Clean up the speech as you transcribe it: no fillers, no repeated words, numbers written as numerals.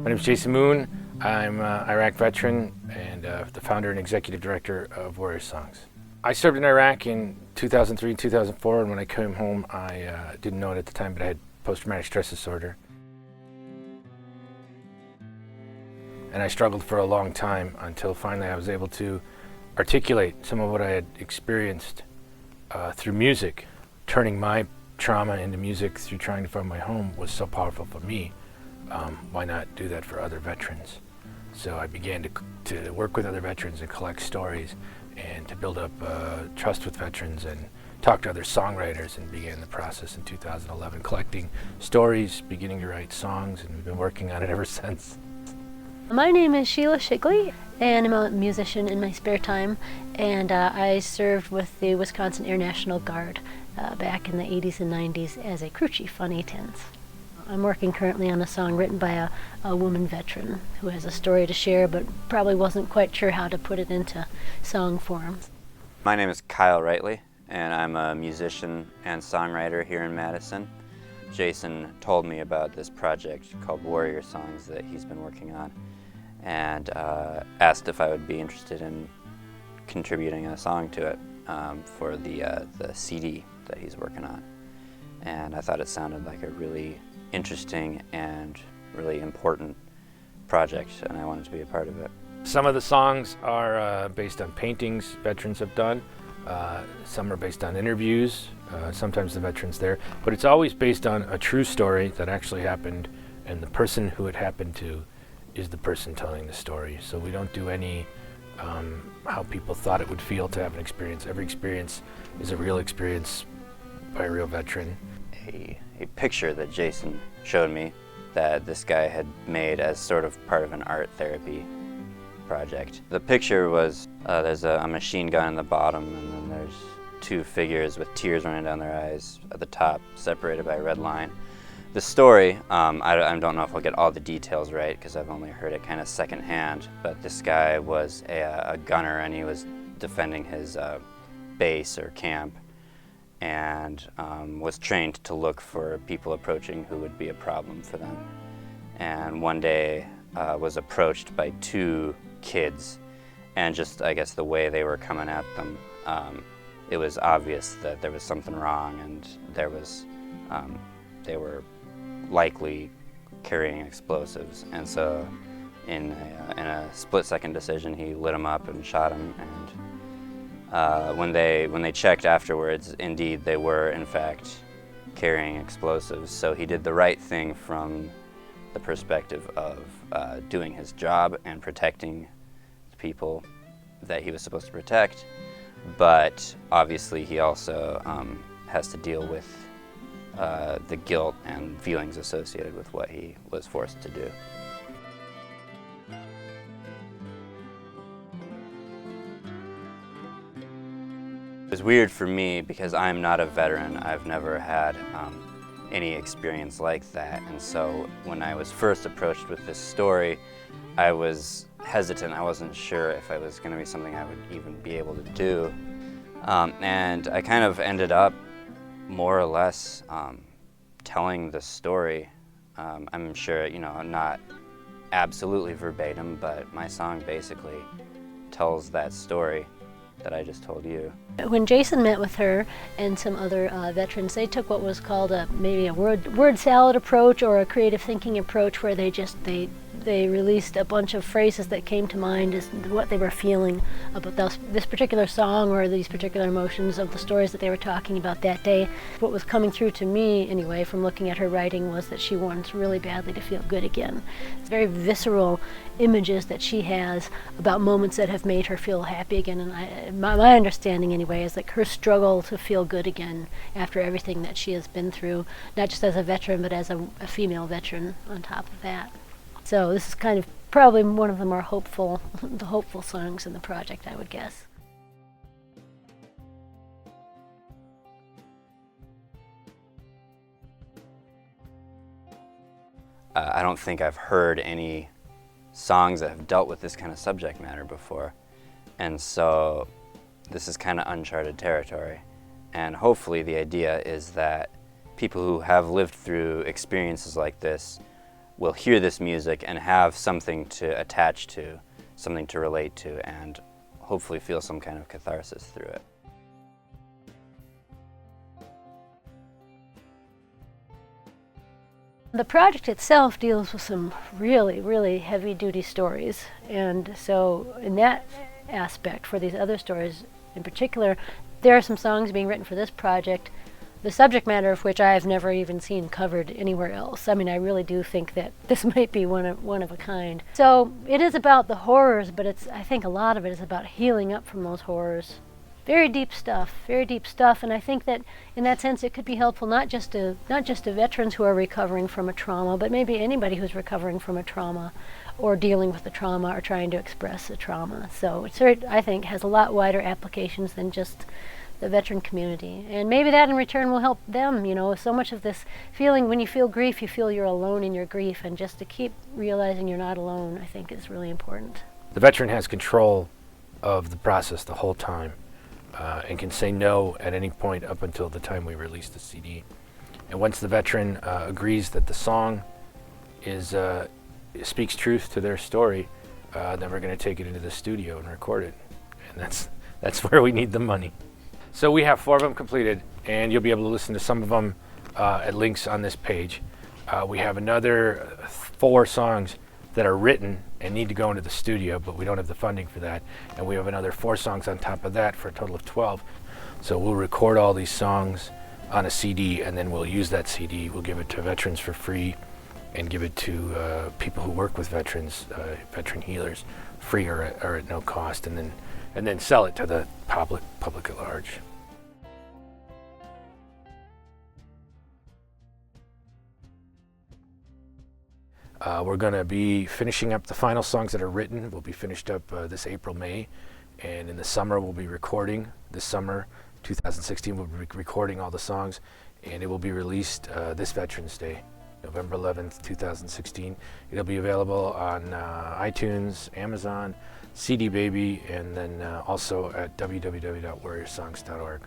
My name is Jason Moon. I'm an Iraq veteran and the founder and executive director of Warrior Songs. I served in Iraq in 2003 and 2004, and when I came home, I didn't know it at the time, but I had post-traumatic stress disorder. And I struggled for a long time until finally I was able to articulate some of what I had experienced through music. Turning my trauma into music through trying to find my home was so powerful for me. Why not do that for other veterans? So I began to work with other veterans and collect stories and to build up trust with veterans and talk to other songwriters, and began the process in 2011, collecting stories, beginning to write songs, and we've been working on it ever since. My name is Sheila Shigley, and I'm a musician in my spare time, and I served with the Wisconsin Air National Guard back in the 80s and 90s as a crew chief on A-10s. I'm working currently on a song written by a woman veteran who has a story to share but probably wasn't quite sure how to put it into song form. My name is Kyle Wrightley, and I'm a musician and songwriter here in Madison. Jason told me about this project called Warrior Songs that he's been working on, and asked if I would be interested in contributing a song to it for the CD that he's working on. And I thought it sounded like a really interesting and really important project, and I wanted to be a part of it. Some of the songs are based on paintings veterans have done. Some are based on interviews, sometimes the veterans there, but it's always based on a true story that actually happened, and the person who it happened to is the person telling the story. So we don't do any how people thought it would feel to have an experience. Every experience is a real experience by a real veteran. A picture that Jason showed me that this guy had made as sort of part of an art therapy project. The picture was, there's a machine gun in the bottom, and then there's two figures with tears running down their eyes at the top, separated by a red line. The story, I don't know if I'll get all the details right because I've only heard it kind of secondhand, but this guy was a gunner, and he was defending his base or camp, and was trained to look for people approaching who would be a problem for them. And one day was approached by two kids, and just, I guess, the way they were coming at them, it was obvious that there was something wrong, and there was, they were likely carrying explosives. And so in a split-second decision, he lit them up and shot them. And when they checked afterwards, indeed they were in fact carrying explosives. So he did the right thing from the perspective of doing his job and protecting the people that he was supposed to protect. But obviously he also has to deal with the guilt and feelings associated with what he was forced to do. It was weird for me because I'm not a veteran. I've never had any experience like that, and so when I was first approached with this story, I was hesitant. I wasn't sure if it was going to be something I would even be able to do, and I kind of ended up more or less telling the story. I'm sure, you know, not absolutely verbatim, but my song basically tells that story that I just told you. When Jason met with her and some other veterans, they took what was called maybe a word salad approach or a creative thinking approach, where they released a bunch of phrases that came to mind as what they were feeling about this particular song or these particular emotions of the stories that they were talking about that day. What was coming through to me, anyway, from looking at her writing, was that she wants really badly to feel good again. It's very visceral images that she has about moments that have made her feel happy again, and my understanding, anyway, is like her struggle to feel good again after everything that she has been through, not just as a veteran, but as a female veteran on top of that. So this is kind of probably one of the more hopeful songs in the project, I would guess. I don't think I've heard any songs that have dealt with this kind of subject matter before, and so this is kind of uncharted territory. And hopefully the idea is that people who have lived through experiences like this will hear this music and have something to attach to, something to relate to, and hopefully feel some kind of catharsis through it. The project itself deals with some really, really heavy-duty stories, and so in that aspect, for these other stories in particular, there are some songs being written for this project, the subject matter of which I've never even seen covered anywhere else. I mean, I really do think that this might be one of a kind. So it is about the horrors, but I think a lot of it is about healing up from those horrors. Very deep stuff, and I think that in that sense it could be helpful not just to veterans who are recovering from a trauma, but maybe anybody who's recovering from a trauma or dealing with the trauma or trying to express the trauma. So it, I think, has a lot wider applications than just the veteran community. And maybe that in return will help them, you know. So much of this feeling, when you feel grief, you feel you're alone in your grief, and just to keep realizing you're not alone, I think, is really important. The veteran has control of the process the whole time. And can say no at any point up until the time we release the CD. And once the veteran agrees that the song speaks truth to their story, then we're going to take it into the studio and record it. And that's where we need the money. So we have 4 of them completed, and you'll be able to listen to some of them at links on this page. We have another 4 songs that are written and need to go into the studio, but we don't have the funding for that. And we have another 4 songs on top of that for a total of 12. So we'll record all these songs on a CD, and then we'll use that CD. We'll give it to veterans for free and give it to people who work with veterans, veteran healers, free or at no cost, and then sell it to the public at large. We're going to be finishing up the final songs that are written. Will be finished up this April, May, and in the summer we'll be recording. This summer, 2016, we'll be recording all the songs, and it will be released this Veterans Day, November 11th, 2016. It'll be available on iTunes, Amazon, CD Baby, and then also at www.warriorsongs.org.